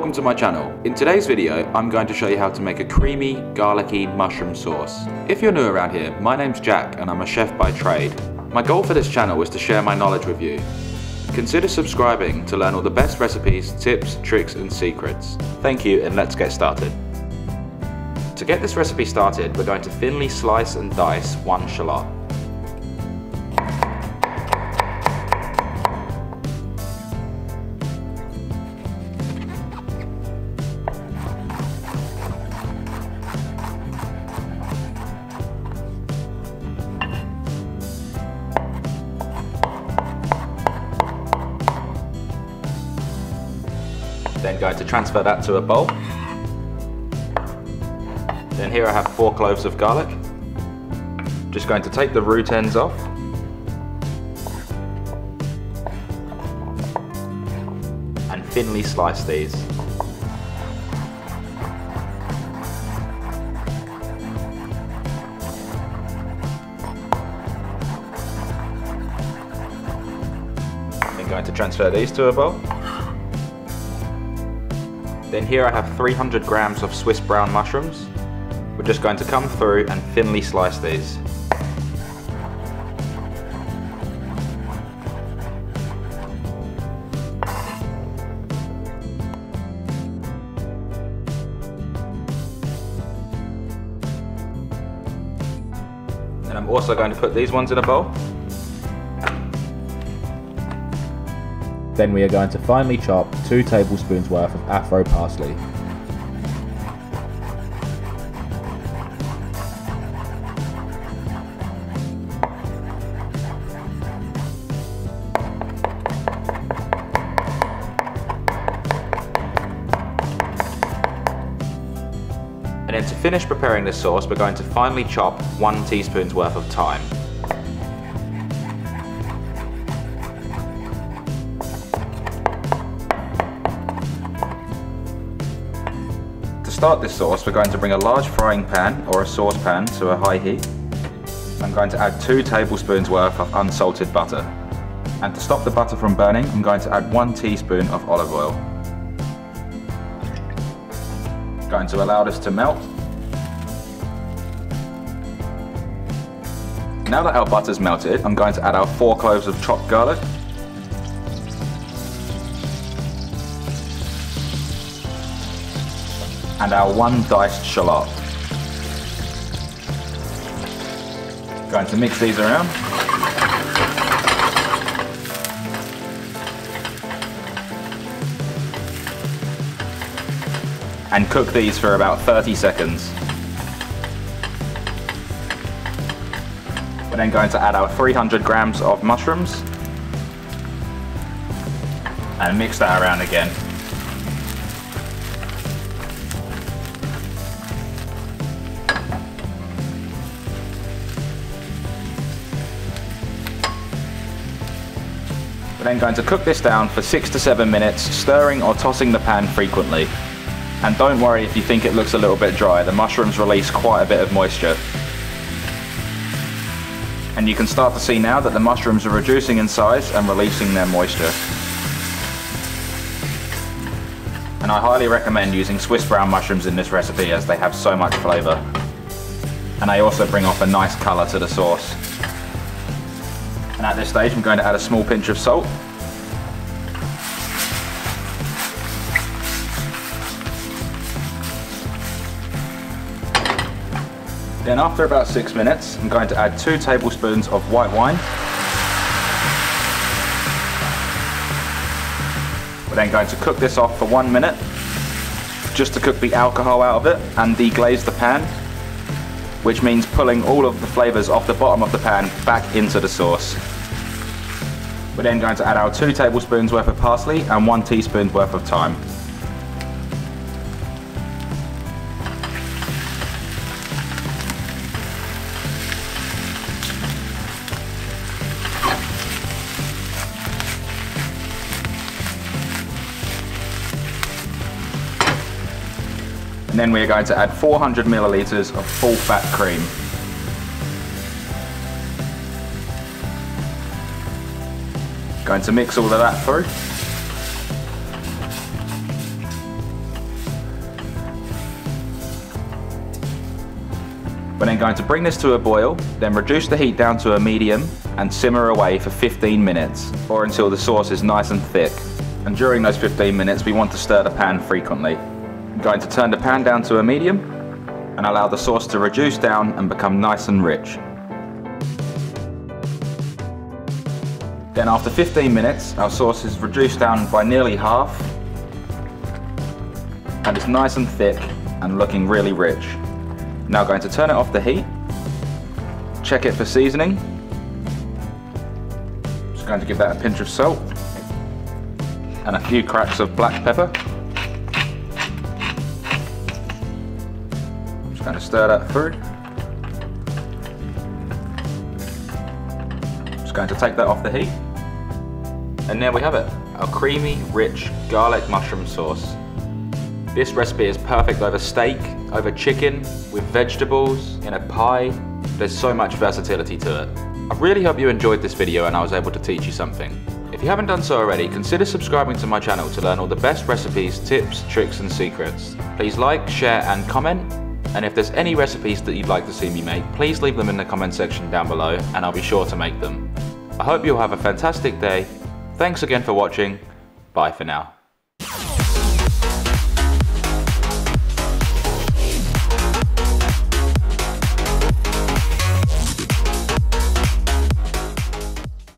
welcome to my channel. In today's video, I'm going to show you how to make a creamy, garlicky mushroom sauce. If you're new around here, my name's Jack and I'm a chef by trade. My goal for this channel is to share my knowledge with you. Consider subscribing to learn all the best recipes, tips, tricks and secrets. Thank you and let's get started. To get this recipe started, we're going to thinly slice and dice one shallot. Then going to transfer that to a bowl. Then here I have 4 cloves of garlic. Just going to take the root ends off. And thinly slice these. Then going to transfer these to a bowl. Then here I have 300 grams of Swiss brown mushrooms. We're just going to come through and thinly slice these. And I'm also going to put these ones in a bowl. Then we are going to finely chop 2 tablespoons worth of Afro parsley. And then to finish preparing this sauce, we're going to finely chop 1 teaspoon's worth of thyme. To start this sauce, we're going to bring a large frying pan or a saucepan to a high heat. I'm going to add 2 tablespoons worth of unsalted butter. And to stop the butter from burning, I'm going to add 1 teaspoon of olive oil. Going to allow this to melt. Now that our butter's melted, I'm going to add our 4 cloves of chopped garlic. And our 1 diced shallot. Going to mix these around. And cook these for about 30 seconds. We're then going to add our 300 grams of mushrooms and mix that around again. We're then going to cook this down for 6 to 7 minutes, stirring or tossing the pan frequently. And don't worry if you think it looks a little bit dry, the mushrooms release quite a bit of moisture. And you can start to see now that the mushrooms are reducing in size and releasing their moisture. And I highly recommend using Swiss brown mushrooms in this recipe as they have so much flavour. And they also bring off a nice colour to the sauce. And at this stage I'm going to add a small pinch of salt. Then after about 6 minutes I'm going to add 2 tablespoons of white wine. We're then going to cook this off for 1 minute, just to cook the alcohol out of it and deglaze the pan, which means pulling all of the flavours off the bottom of the pan back into the sauce. We're then going to add our 2 tablespoons worth of parsley and 1 teaspoon worth of thyme. And then we are going to add 400 milliliters of full fat cream. Going to mix all of that through. We're then going to bring this to a boil, then reduce the heat down to a medium and simmer away for 15 minutes or until the sauce is nice and thick. And during those 15 minutes we want to stir the pan frequently. I'm going to turn the pan down to a medium and allow the sauce to reduce down and become nice and rich. Then after 15 minutes our sauce is reduced down by nearly half and it's nice and thick and looking really rich. Now going to turn it off the heat, check it for seasoning. Just going to give that a pinch of salt and a few cracks of black pepper. Just going to stir that through. Just going to take that off the heat. And there we have it, our creamy, rich garlic mushroom sauce. This recipe is perfect over steak, over chicken, with vegetables, in a pie. There's so much versatility to it. I really hope you enjoyed this video and I was able to teach you something. If you haven't done so already, consider subscribing to my channel to learn all the best recipes, tips, tricks and secrets. Please like, share and comment. And if there's any recipes that you'd like to see me make, please leave them in the comment section down below and I'll be sure to make them. I hope you'll have a fantastic day. Thanks again for watching. Bye for now.